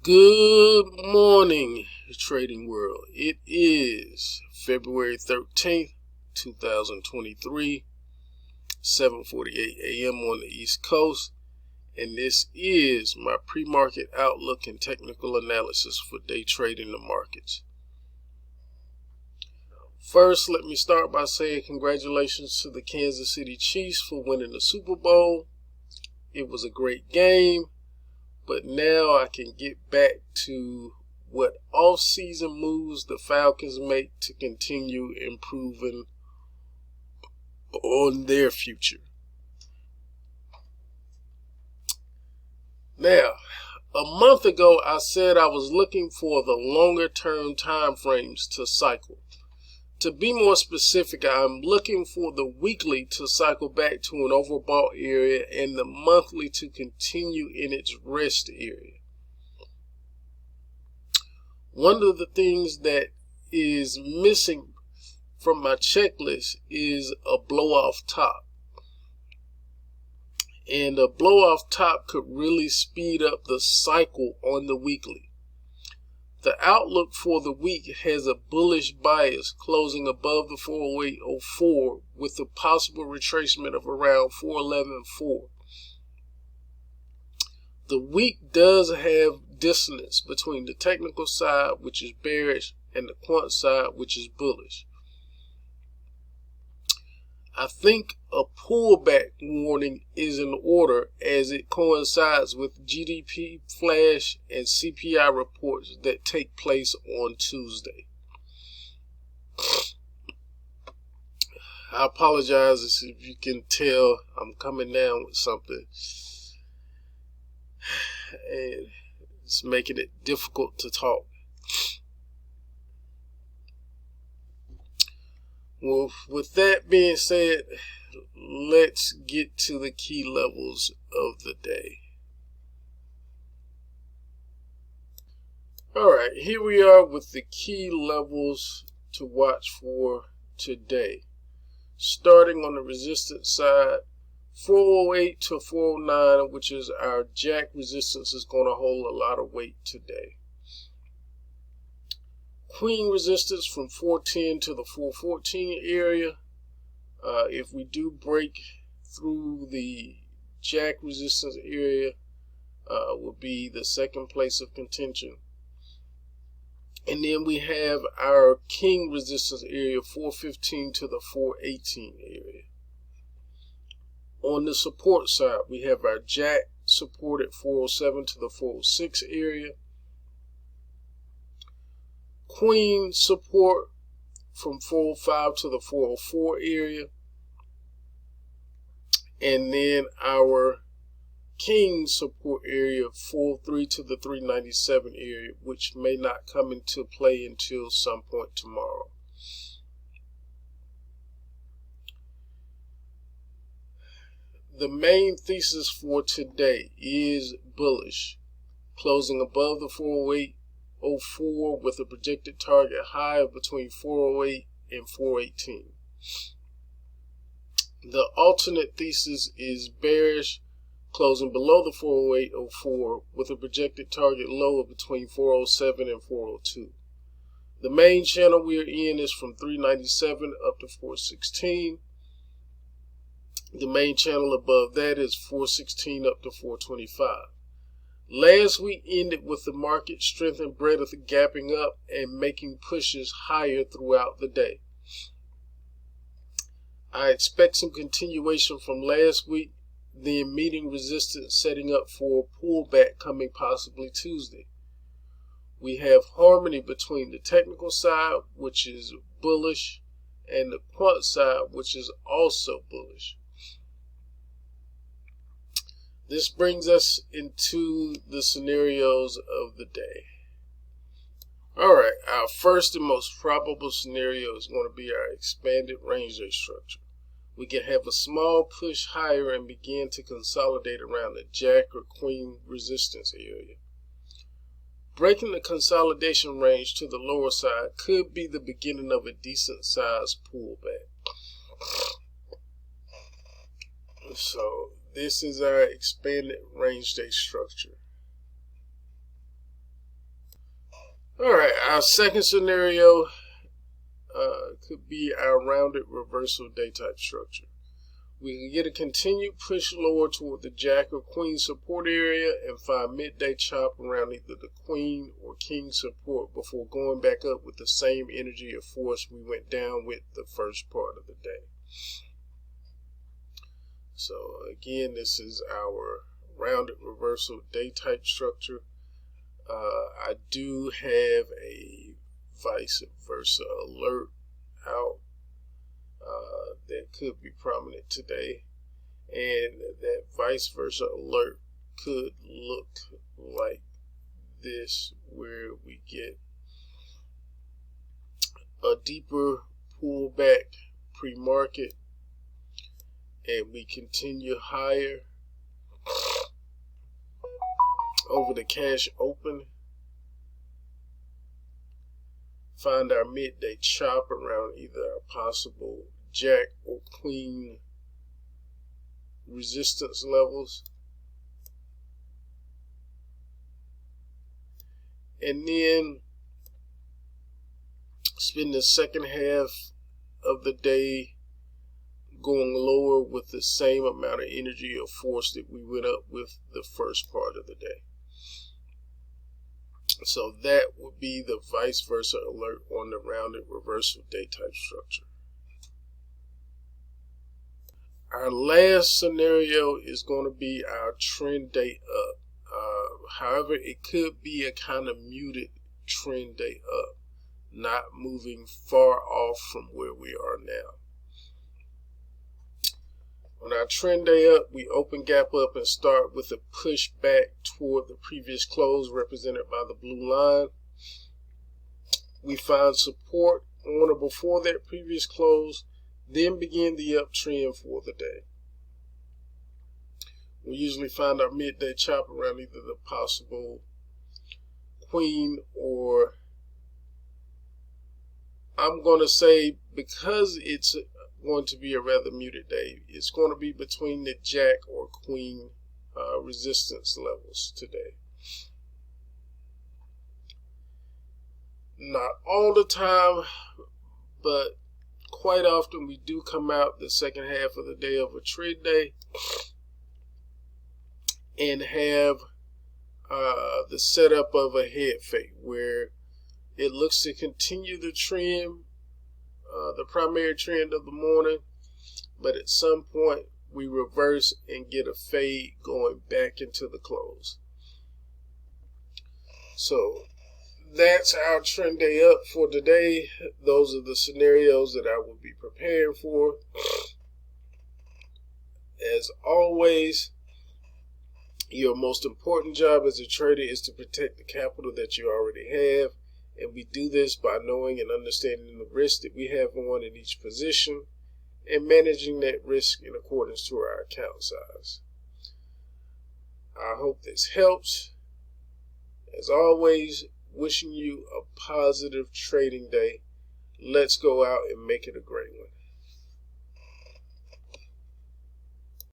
Good morning, trading world. It is February 13th, 2023, 7:48 a.m. on the East Coast, and this is my pre-market outlook and technical analysis for day trading the markets. First, let me start by saying congratulations to the Kansas City Chiefs for winning the Super Bowl. It was a great game. But now I can get back to what off-season moves the Falcons make to continue improving on their future. Now, a month ago, I said I was looking for the longer-term time frames to cycle. To be more specific, I'm looking for the weekly to cycle back to an overbought area and the monthly to continue in its rest area. One of the things that is missing from my checklist is a blow-off top. And a blow-off top could really speed up the cycle on the weekly. The outlook for the week has a bullish bias closing above the 408.04 with a possible retracement of around 411.4. The week does have dissonance between the technical side, which is bearish, and the quant side, which is bullish. I think a pullback warning is in order as it coincides with GDP flash and CPI reports that take place on Tuesday. I apologize if you can tell I'm coming down with something, and it's making it difficult to talk. Well, with that being said, let's get to the key levels of the day. All right, here we are with the key levels to watch for today. Starting on the resistance side, 408 to 409, which is our jack resistance, is going to hold a lot of weight today. Queen resistance from 410 to the 414 area. If we do break through the jack resistance area, will be the second place of contention. And then we have our king resistance area, 415 to the 418 area. On the support side, we have our jack support at 407 to the 406 area. Queen support from 405 to the 404 area. And then our king support area 403 to the 397 area, which may not come into play until some point tomorrow. The main thesis for today is bullish, closing above the 408.04 with a projected target high of between 408 and 418. The alternate thesis is bearish, closing below the 408.04 with a projected target low of between 407 and 402. The main channel we are in is from 397 up to 416. The main channel above that is 416 up to 425. Last week ended with the market strength and breadth gapping up and making pushes higher throughout the day. I expect some continuation from last week, then meeting resistance, setting up for a pullback coming possibly Tuesday. We have harmony between the technical side, which is bullish, and the quant side, which is also bullish. This brings us into the scenarios of the day. All right, our first and most probable scenario is going to be our expanded range day structure. We can have a small push higher and begin to consolidate around the jack or queen resistance area. Breaking the consolidation range to the lower side could be the beginning of a decent sized pullback. So this is our expanded range day structure. All right, our second scenario could be our rounded reversal day type structure. We can get a continued push lower toward the jack or queen support area and find midday chop around either the queen or king support before going back up with the same energy of force we went down with the first part of the day. So again, this is our rounded reversal day type structure. I do have a vice versa alert out that could be prominent today, and that vice versa alert could look like this, where we get a deeper pullback pre-market and we continue higher over the cash open, find our midday chop around either a possible jack or queen resistance levels, and then spend the second half of the day going lower with the same amount of energy or force that we went up with the first part of the day. So that would be the vice versa alert on the rounded reversal day type structure. Our last scenario is going to be our trend day up. However, it could be a kind of muted trend day up, not moving far off from where we are now. On our trend day up, we open gap up and start with a push back toward the previous close represented by the blue line. We find support on or before that previous close, then begin the uptrend for the day. We usually find our midday chop around either the possible queen or, I'm going to say, because it's going to be a rather muted day, it's going to be between the jack or queen resistance levels today. Not all the time, but quite often we do come out the second half of the day of a trade day and have the setup of a head fake where it looks to continue the trend, the primary trend of the morning, but at some point we reverse and get a fade going back into the close. So that's our trend day up for today. Those are the scenarios that I will be preparing for. As always, your most important job as a trader is to protect the capital that you already have. And we do this by knowing and understanding the risk that we have on in each position and managing that risk in accordance to our account size. I hope this helps. As always, wishing you a positive trading day. Let's go out and make it a great one.